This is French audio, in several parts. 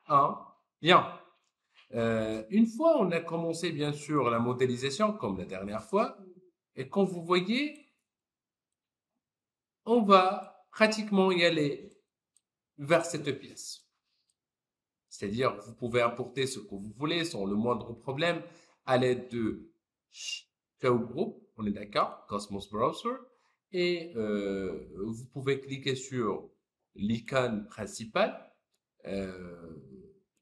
1. Bien. Une fois, on a commencé bien sûr la modélisation comme la dernière fois. Et comme vous voyez, on va pratiquement y aller vers cette pièce. C'est-à-dire, vous pouvez importer ce que vous voulez sans le moindre problème à l'aide de Show Group, on est d'accord, Cosmos Browser, et vous pouvez cliquer sur l'icône principale.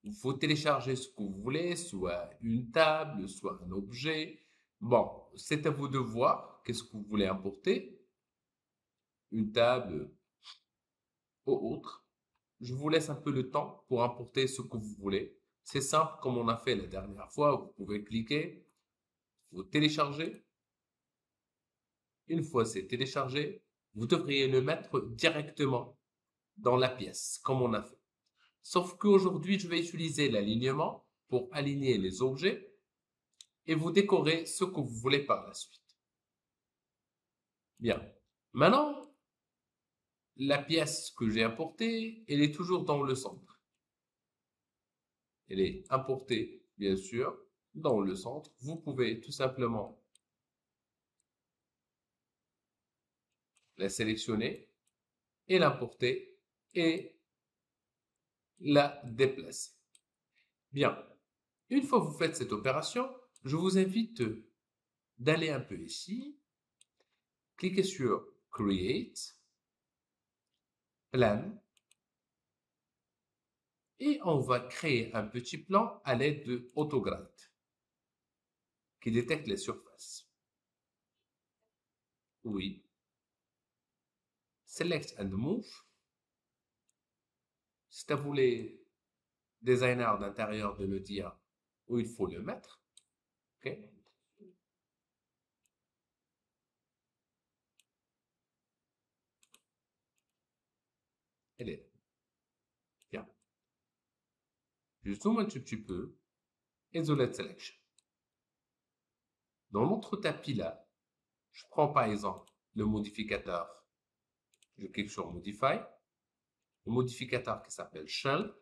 Vous téléchargez ce que vous voulez, soit une table, soit un objet. Bon, c'est à vous de voir qu'est-ce que vous voulez importer, une table ou autre. Je vous laisse un peu le temps pour importer ce que vous voulez. C'est simple comme on a fait la dernière fois. Vous pouvez cliquer, vous téléchargez. Une fois c'est téléchargé, vous devriez le mettre directement dans la pièce, comme on a fait. Sauf qu'aujourd'hui, je vais utiliser l'alignement pour aligner les objets et vous décorer ce que vous voulez par la suite. Bien. Maintenant, la pièce que j'ai importée, elle est toujours dans le centre. Elle est importée, bien sûr, dans le centre. Vous pouvez tout simplement la sélectionner et l'importer et la déplacer. Bien. Une fois que vous faites cette opération, je vous invite d'aller un peu ici, cliquez sur Create, Plan, et on va créer un petit plan à l'aide de AutoGrad qui détecte les surfaces. Oui. Select and Move. C'est à vous les designers d'intérieur de me dire où il faut le mettre. OK? Elle est là. Bien. Je zoome un tout petit peu. Isolate Selection. Dans notre tapis là, je prends par exemple le modificateur. Je clique sur Modify. Le modificateur qui s'appelle Shell,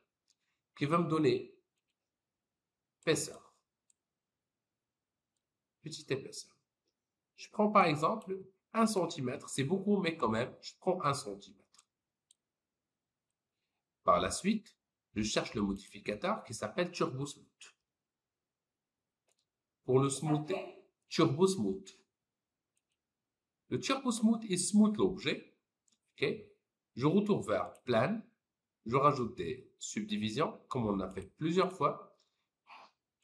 qui va me donner épaisseur. Petite épaisseur. Je prends par exemple 1 cm. C'est beaucoup, mais quand même, je prends 1 cm. Par la suite, je cherche le modificateur qui s'appelle Turbo Smooth. Pour le smoother, Turbo Smooth. Le Turbo Smooth, il smooth l'objet. Okay. Je retourne vers Plan. Je rajoute des subdivisions, comme on a fait plusieurs fois,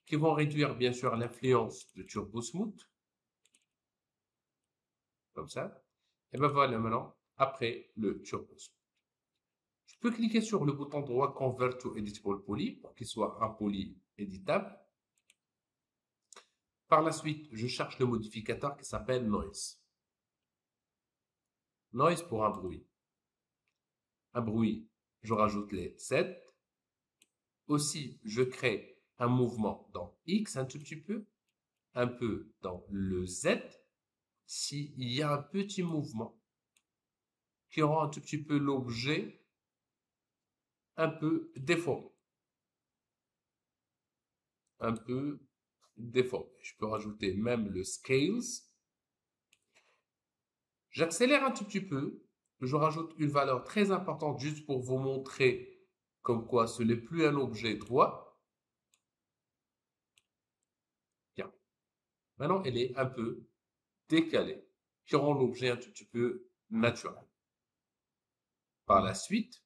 qui vont réduire bien sûr l'influence de Turbo Smooth. Comme ça. Et ben voilà maintenant, après le Turbo Smooth. Je peux cliquer sur le bouton droit Convert to Editable Poly pour qu'il soit un poly éditable. Par la suite, je cherche le modificateur qui s'appelle Noise. Noise pour un bruit. Un bruit, je rajoute les Z. Aussi, je crée un mouvement dans X un tout petit peu, un peu dans le Z. S'il y a un petit mouvement qui rend un tout petit peu l'objet un peu déformé. Un peu déformé. Je peux rajouter même le Scales. J'accélère un tout petit peu. Je rajoute une valeur très importante juste pour vous montrer comme quoi ce n'est plus un objet droit. Bien. Maintenant, elle est un peu décalée, qui rend l'objet un tout petit peu naturel. Par la suite,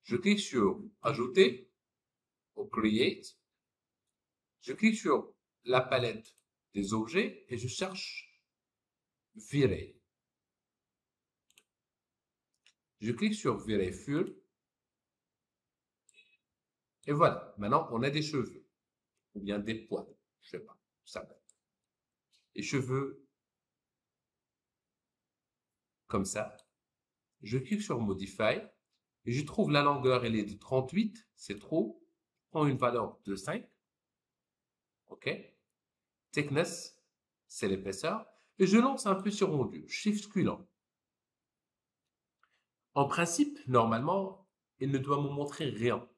je clique sur Ajouter ou Create. Je clique sur la palette des objets et je cherche Virer. Je clique sur Virer Full. Et voilà, maintenant on a des cheveux, ou bien des poils, je sais pas, ça va. Les cheveux, comme ça. Je clique sur Modify, et je trouve la longueur, elle est de 38, c'est trop. Je prends une valeur de 5, ok. Thickness, c'est l'épaisseur, et je lance un petit rendu, Shift scullant. En principe, normalement, il ne doit me montrer rien.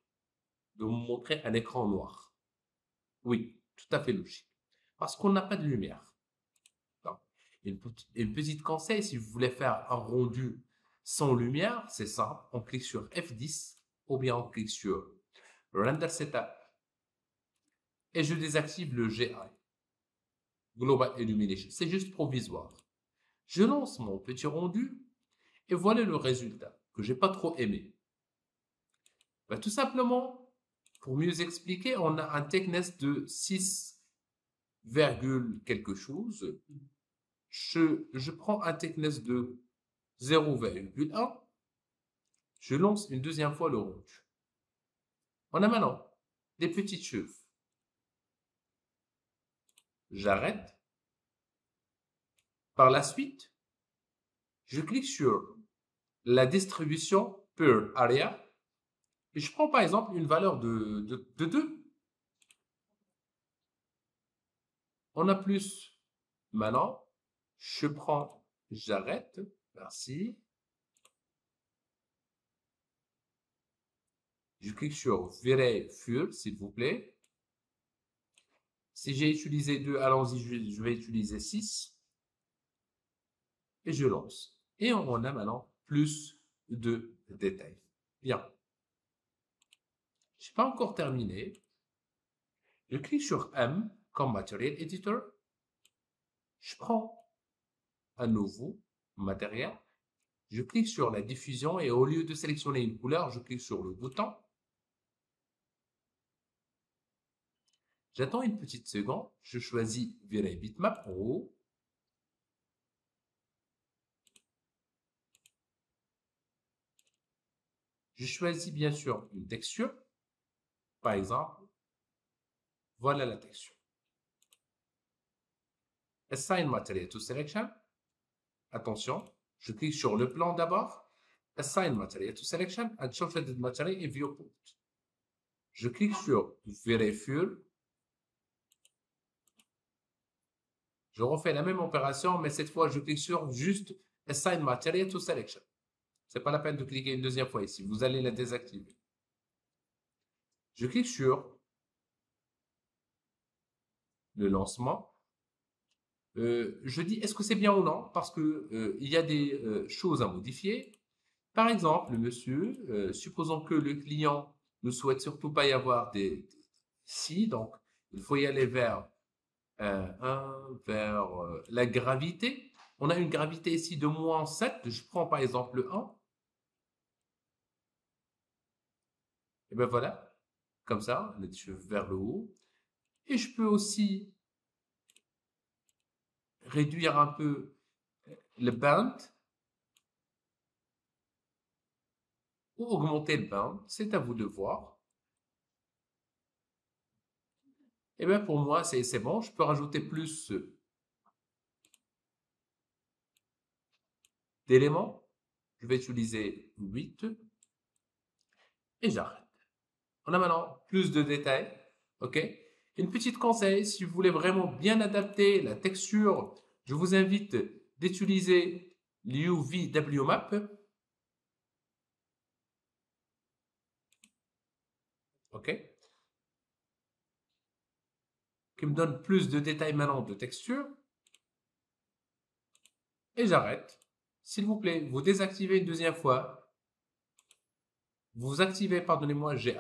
de me montrer un écran noir. Oui, tout à fait logique. Parce qu'on n'a pas de lumière. Donc, une petite conseil, si vous voulez faire un rendu sans lumière, c'est simple. On clique sur F10 ou bien on clique sur Render Setup et je désactive le GI, Global Illumination. C'est juste provisoire. Je lance mon petit rendu et voilà le résultat que j'ai pas trop aimé. Ben, tout simplement, pour mieux expliquer, on a un thickness de 6, quelque chose. Je prends un thickness de 0,1. Je lance une deuxième fois le rendu. On a maintenant des petites cheveux. J'arrête. Par la suite, je clique sur la distribution per area et je prends par exemple une valeur de 2. On a plus. Maintenant, j'arrête. Merci. Je clique sur Virer Full, s'il vous plaît. Si j'ai utilisé 2, allons-y, je vais utiliser 6. Et je lance. Et on a maintenant plus de détails. Bien. Je n'ai pas encore terminé. Je clique sur M comme Material Editor. Je prends un nouveau matériel. Je clique sur la diffusion et au lieu de sélectionner une couleur, je clique sur le bouton. J'attends une petite seconde. Je choisis Virer Bitmap en haut. Je choisis bien sûr une texture. Par exemple, voilà la texture. Assign Material to Selection. Attention, je clique sur le plan d'abord. Assign Material to Selection and Shorthanded Material in Viewport. Je clique sur Verify. Je refais la même opération, mais cette fois, je clique sur juste Assign Material to Selection. Ce n'est pas la peine de cliquer une deuxième fois ici. Vous allez la désactiver. Je clique sur le lancement. Je dis est-ce que c'est bien ou non parce que il y a des choses à modifier. Par exemple, monsieur, supposons que le client ne souhaite surtout pas y avoir des si, donc il faut y aller vers vers la gravité. On a une gravité ici de moins 7. Je prends par exemple le 1. Et bien voilà, comme ça, les cheveux vers le haut. Et je peux aussi réduire un peu le band ou augmenter le band. C'est à vous de voir. Et bien pour moi, c'est bon. Je peux rajouter plus d'éléments. Je vais utiliser 8 et j'arrête. On a maintenant plus de détails. OK? Une petite conseil, si vous voulez vraiment bien adapter la texture, je vous invite d'utiliser l'UVWMap. OK? Qui me donne plus de détails maintenant de texture. Et j'arrête. S'il vous plaît, vous désactivez une deuxième fois. Vous activez, pardonnez-moi, GI.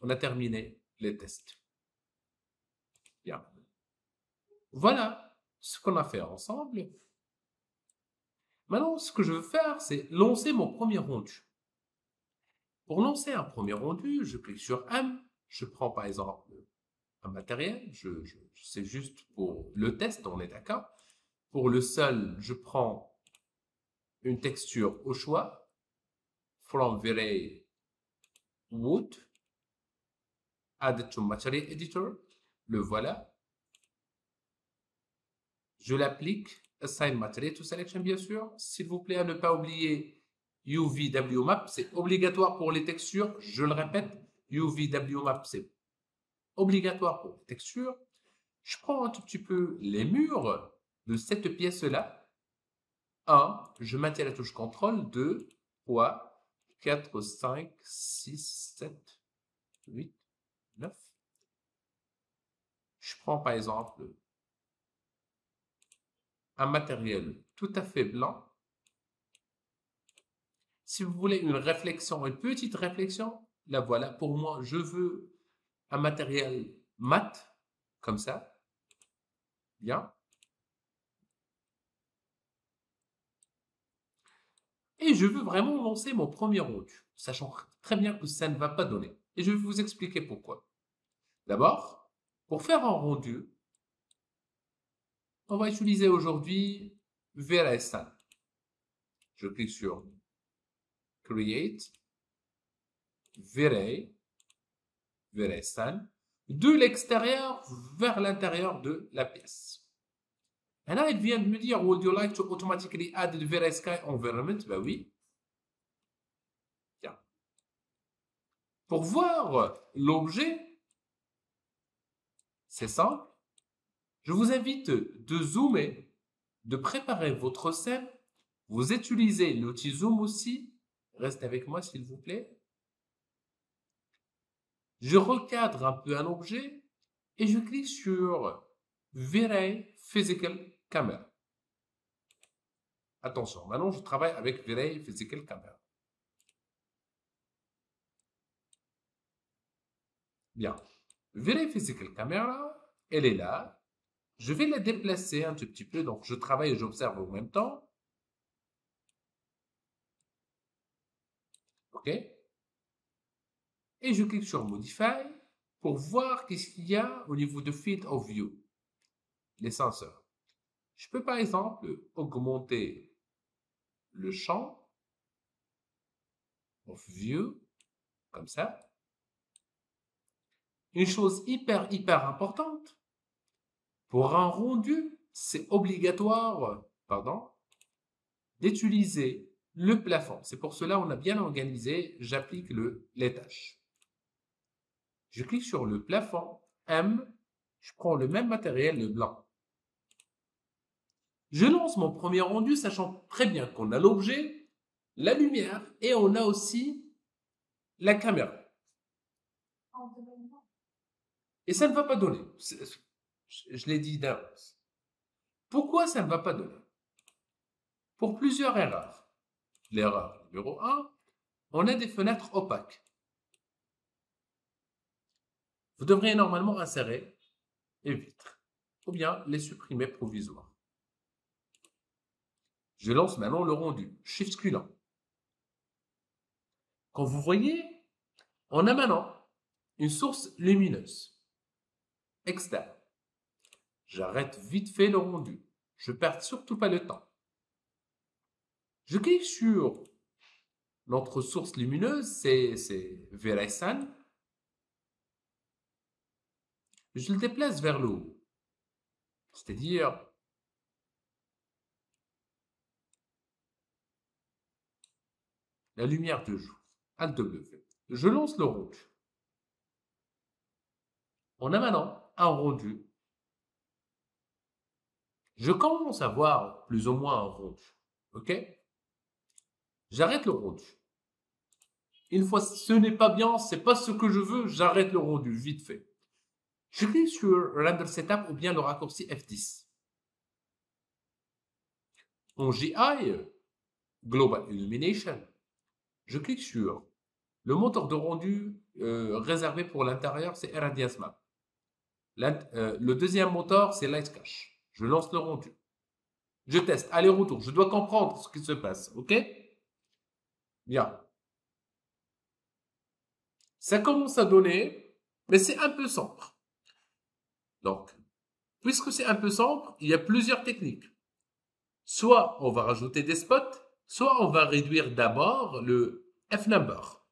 On a terminé les tests. Bien. Voilà ce qu'on a fait ensemble. Maintenant, ce que je veux faire, c'est lancer mon premier rendu. Pour lancer un premier rendu, je clique sur M. Je prends par exemple un matériel. C'est juste pour le test, on est d'accord. Pour le seul, je prends une texture au choix. From Very Wood. Add to Material Editor. Le voilà. Je l'applique. Assign Material to Selection, bien sûr. S'il vous plaît, à ne pas oublier UVWMap. C'est obligatoire pour les textures. Je le répète, UVWMap, c'est obligatoire pour les textures. Je prends un tout petit peu les murs de cette pièce-là. 1, je maintiens la touche CTRL, 2, 3, 4, 5, 6, 7, 8, 9. Je prends par exemple un matériel tout à fait blanc. Si vous voulez une réflexion, une petite réflexion, la voilà. Pour moi, je veux un matériel mat, comme ça. Bien. Et je veux vraiment lancer mon premier rendu, sachant très bien que ça ne va pas donner. Et je vais vous expliquer pourquoi. D'abord, pour faire un rendu, on va utiliser aujourd'hui VLSN. Je clique sur Create, VLSN, de l'extérieur vers l'intérieur de la pièce. Et là, il vient de me dire, would you like to automatically add the VLSky environment? Ben oui. Tiens. Pour voir l'objet, c'est simple. Je vous invite de zoomer, de préparer votre scène. Vous utilisez l'outil zoom aussi. Restez avec moi, s'il vous plaît. Je recadre un peu un objet et je clique sur V-Ray Physical Camera. Attention, maintenant je travaille avec V-Ray Physical Camera. Bien. V-Ray Physical Camera, elle est là. Je vais la déplacer un tout petit peu, donc je travaille et j'observe en même temps. OK? Et je clique sur Modify pour voir qu'est-ce qu'il y a au niveau de Field of View, les senseurs. Je peux par exemple augmenter le champ of View, comme ça. Une chose hyper importante, pour un rendu, c'est obligatoire, d'utiliser le plafond. C'est pour cela qu'on a bien organisé, j'applique les tâches. Je clique sur le plafond M, je prends le même matériel, le blanc. Je lance mon premier rendu, sachant très bien qu'on a l'objet, la lumière et on a aussi la caméra. Et ça ne va pas donner. Je l'ai dit d'avance. Pourquoi ça ne va pas donner? Pour plusieurs erreurs. L'erreur numéro 1, on a des fenêtres opaques. Vous devriez normalement insérer une vitre ou bien les supprimer provisoires. Je lance maintenant le rendu, Shift Q. Quand vous voyez, on a maintenant une source lumineuse externe. J'arrête vite fait le rendu. Je ne perds surtout pas le temps. Je clique sur notre source lumineuse, c'est VLSN. Je le déplace vers le haut. C'est-à-dire, la lumière de jour. Alt W. Je lance le rendu. On a maintenant un rendu. Je commence à voir plus ou moins un rendu. OK? J'arrête le rendu. Une fois ce n'est pas bien, c'est pas ce que je veux, j'arrête le rendu, vite fait. Je clique sur Render Setup ou bien le raccourci F10. En GI, Global Illumination, je clique sur le moteur de rendu réservé pour l'intérieur, c'est Radiance Map. Le deuxième moteur, c'est Light Cache. Je lance le rendu. Je teste, aller-retour. Je dois comprendre ce qui se passe. OK? Bien. Ça commence à donner, mais c'est un peu sombre. Donc, puisque c'est un peu sombre, il y a plusieurs techniques. Soit on va rajouter des spots, soit on va réduire d'abord le F-number.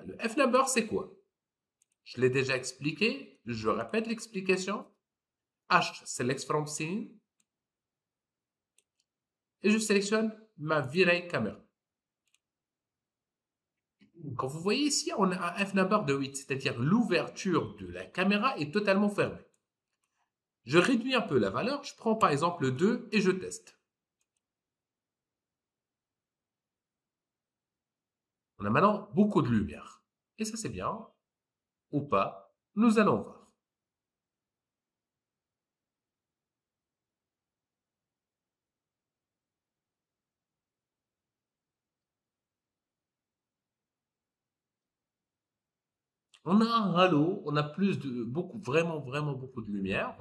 Le F-number, c'est quoi? Je l'ai déjà expliqué, je répète l'explication. H, select from scene. Et je sélectionne ma V-Ray camera. Quand vous voyez ici, on a un F-number de 8, c'est-à-dire l'ouverture de la caméra est totalement fermée. Je réduis un peu la valeur, je prends par exemple le 2 et je teste. On a maintenant beaucoup de lumière. Et ça, c'est bien. ou pas? Nous allons voir. On a un halo, on a vraiment beaucoup de lumière.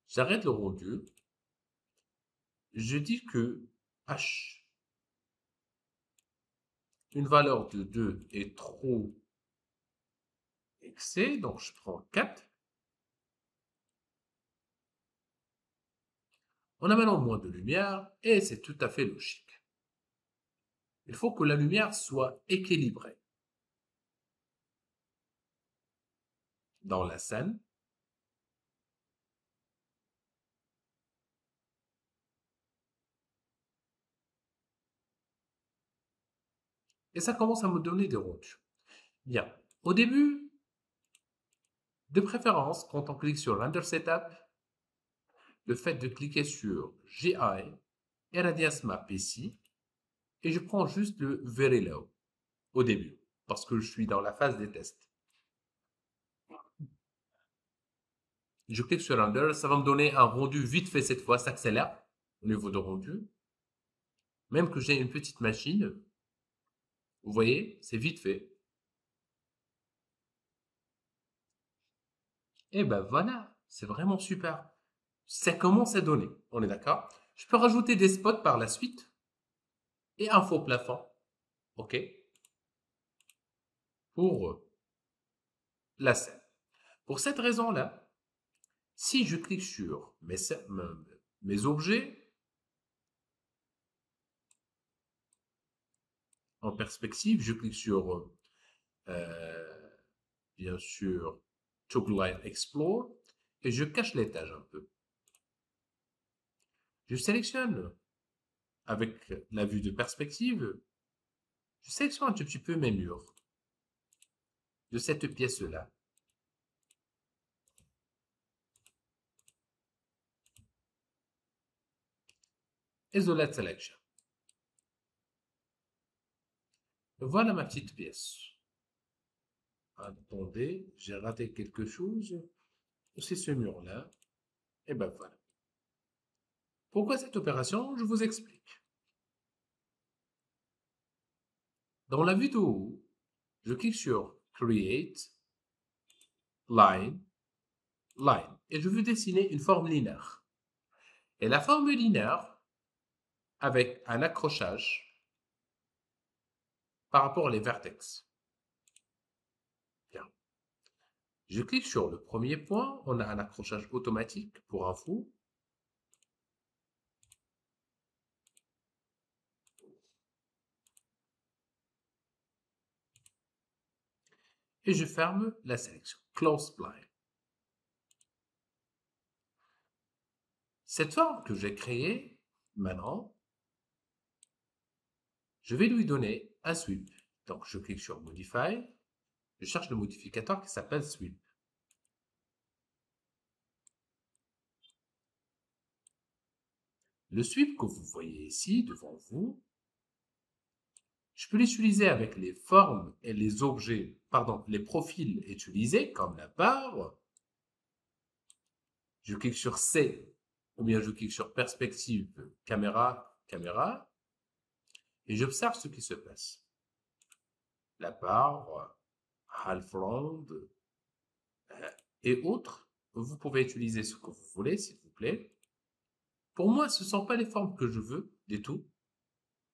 J'arrête le rendu. Je dis que H, une valeur de 2 est trop excès, donc je prends 4. On a maintenant moins de lumière et c'est tout à fait logique. Il faut que la lumière soit équilibrée dans la scène. Et ça commence à me donner des rendus. Bien. Au début, de préférence, quand on clique sur Render Setup, le fait de cliquer sur GI et Radius Map ici, et je prends juste le Very Low au début, parce que je suis dans la phase des tests. Je clique sur Render, ça va me donner un rendu vite fait cette fois, ça accélère au niveau de rendu. Même que j'ai une petite machine, vous voyez, c'est vite fait. Et ben voilà, c'est vraiment super. Ça commence à donner, on est d'accord? Je peux rajouter des spots par la suite et un faux plafond, ok, pour la scène. Pour cette raison-là, si je clique sur mes objets en perspective, je clique sur, euh, bien sûr, Toggle Line Explore et je cache l'étage un peu. Je sélectionne avec la vue de perspective, je sélectionne un tout petit peu mes murs de cette pièce-là. Isolate Selection. Voilà ma petite pièce. Attendez, j'ai raté quelque chose. C'est ce mur-là. Et ben voilà. Pourquoi cette opération? Je vous explique. Dans la vue de haut, je clique sur Create, Line, Line. Et je veux dessiner une forme linéaire. Et la forme linéaire, avec un accrochage par rapport aux vertex. Bien. Je clique sur le premier point. On a un accrochage automatique pour info. Et je ferme la sélection. Close Blind. Cette forme que j'ai créée, maintenant, je vais lui donner un sweep. Donc, je clique sur Modify. Je cherche le modificateur qui s'appelle Sweep. Le sweep que vous voyez ici devant vous, je peux l'utiliser avec les formes et les objets, pardon, les profils utilisés comme la barre. Je clique sur C ou bien je clique sur perspective, caméra, caméra et j'observe ce qui se passe. La barre, half round et autres, vous pouvez utiliser ce que vous voulez, s'il vous plaît. Pour moi, ce ne sont pas les formes que je veux du tout.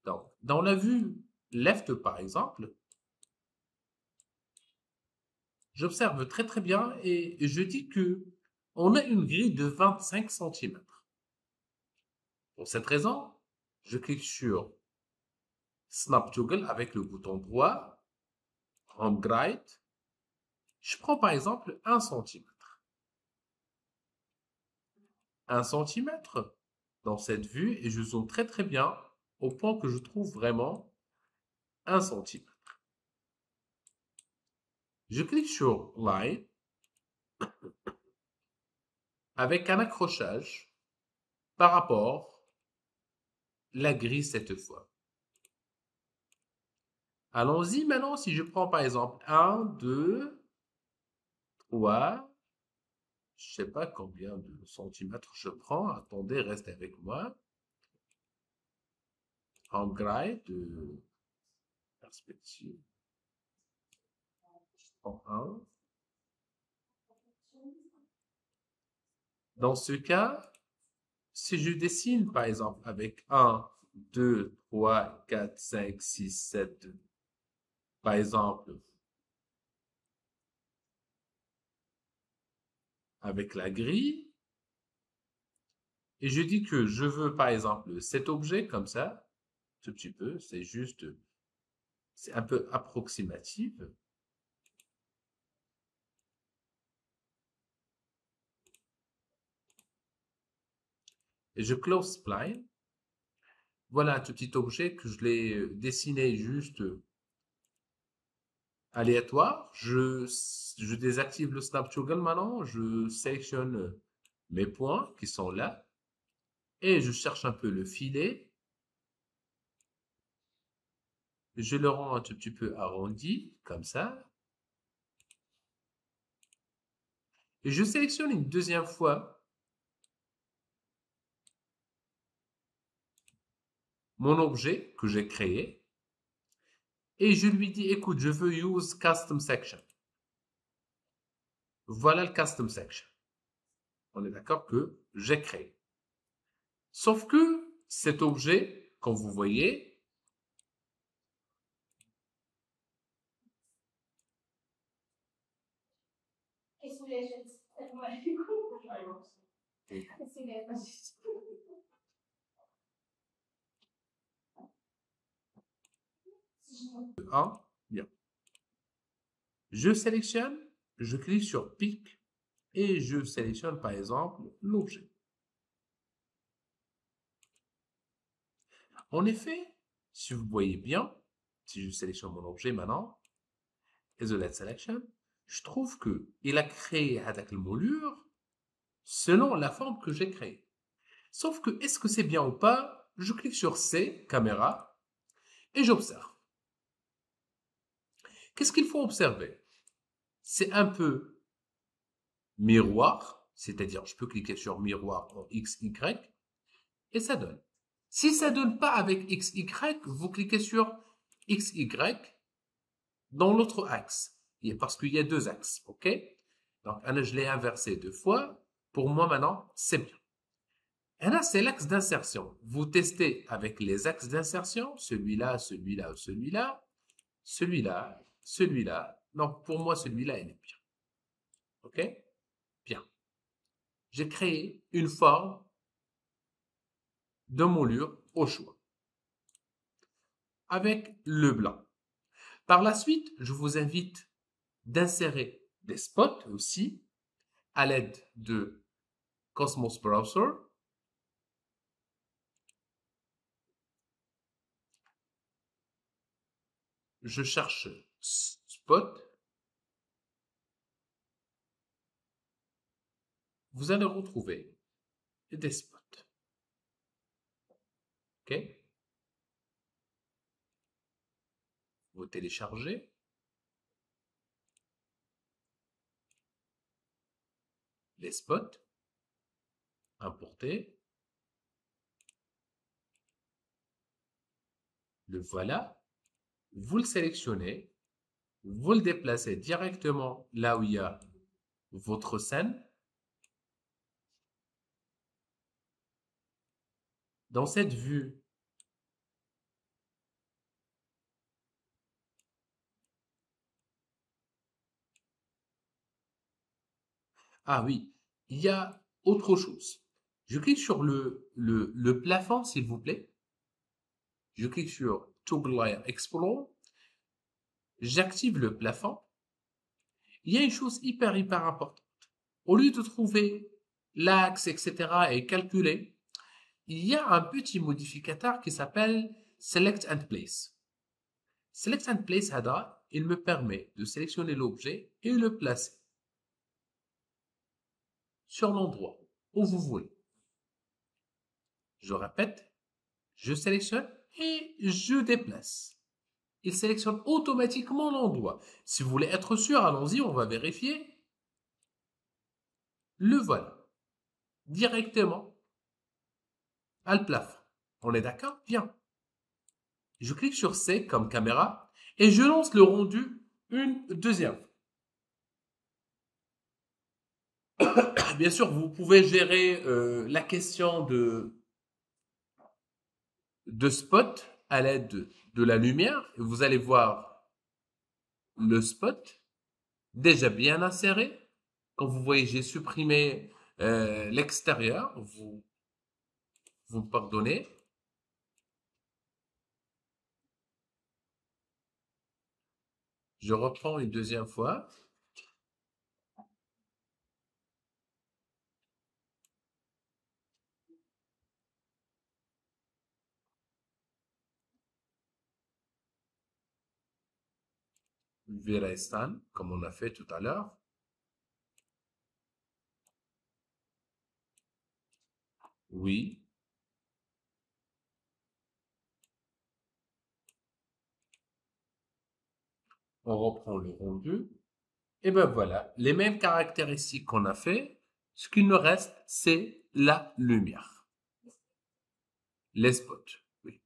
Donc, dans la vue left, par exemple, j'observe très bien et je dis que on a une grille de 25 centimètres. Pour cette raison, je clique sur Snap Toggle avec le bouton droit, Home Right. Je prends par exemple 1 centimètre. 1 centimètre dans cette vue et je zoome très bien au point que je trouve vraiment 1 centimètre. Je clique sur Line avec un accrochage par rapport à la grille cette fois. Allons-y maintenant si je prends par exemple 1, 2, Ouais, je sais pas combien de centimètres je prends. Attendez, restez avec moi. En grade de perspective. Je prends un. Dans ce cas, si je dessine, par exemple, avec un, 2, 3, 4, 5, 6, 7, par exemple, avec la grille, et je dis que je veux, par exemple, cet objet comme ça, tout petit peu, c'est juste, c'est un peu approximatif, et je close spline. Voilà un tout petit objet que je l'ai dessiné juste aléatoire. Je désactive le snap toggle maintenant, je sélectionne mes points qui sont là, et je cherche un peu le filet. Je le rends un tout petit peu arrondi, comme ça. Et je sélectionne une deuxième fois mon objet que j'ai créé. Et je lui dis, écoute, je veux use custom section. Voilà le custom section. On est d'accord que j'ai créé. Sauf que cet objet, comme vous voyez, un, bien. Je sélectionne, je clique sur pic et je sélectionne par exemple l'objet. En effet, si vous voyez bien, si je sélectionne mon objet maintenant, Isolate Selection, je trouve que il a créé avec le moulure selon la forme que j'ai créée. Sauf que, est-ce que c'est bien ou pas? Je clique sur C, caméra, et j'observe. Qu'est-ce qu'il faut observer? C'est un peu miroir, c'est-à-dire je peux cliquer sur miroir en X, Y, et ça donne. Si ça donne pas avec X, Y, vous cliquez sur X, Y dans l'autre axe. Parce qu'il y a deux axes, ok? Donc, je l'ai inversé deux fois. Pour moi, maintenant, c'est bien. Et là, c'est l'axe d'insertion. Vous testez avec les axes d'insertion, celui-là, celui-là, celui-là, celui-là, celui-là. Donc, pour moi, celui-là, il est bien. OK? Bien. J'ai créé une forme de moulure au choix avec le blanc. Par la suite, je vous invite d'insérer des spots aussi à l'aide de Cosmos Browser. Je cherche spot. Vous allez retrouver des spots. OK? Vous téléchargez. Les spots. Importer. Le voilà. Vous le sélectionnez. Vous le déplacez directement là où il y a votre scène. Dans cette vue, ah oui, il y a autre chose. Je clique sur le plafond, s'il vous plaît. Je clique sur Toggle Layer Explore. J'active le plafond. Il y a une chose hyper importante. Au lieu de trouver l'axe, etc., et calculer, il y a un petit modificateur qui s'appelle Select and Place. Select and Place, il me permet de sélectionner l'objet et le placer sur l'endroit où vous voulez. Je répète, je sélectionne et je déplace. Il sélectionne automatiquement l'endroit. Si vous voulez être sûr, allons-y, on va vérifier. Le voilà. Directement à le plafond. On est d'accord? Bien. Je clique sur C comme caméra et je lance le rendu une deuxième fois. Bien sûr, vous pouvez gérer la question de spot à l'aide de la lumière. Vous allez voir le spot déjà bien inséré. Quand vous voyez, j'ai supprimé l'extérieur. Vous me pardonnez. Je reprends une deuxième fois. Veristan, comme on a fait tout à l'heure. Oui. On reprend le rendu. Et ben voilà, les mêmes caractéristiques qu'on a fait. Ce qu'il nous reste, c'est la lumière. Les spots. Oui.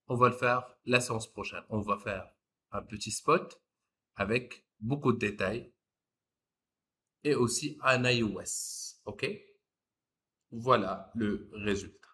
On va le faire la séance prochaine. On va faire un petit spot avec beaucoup de détails et aussi un iOS. OK? Voilà le résultat.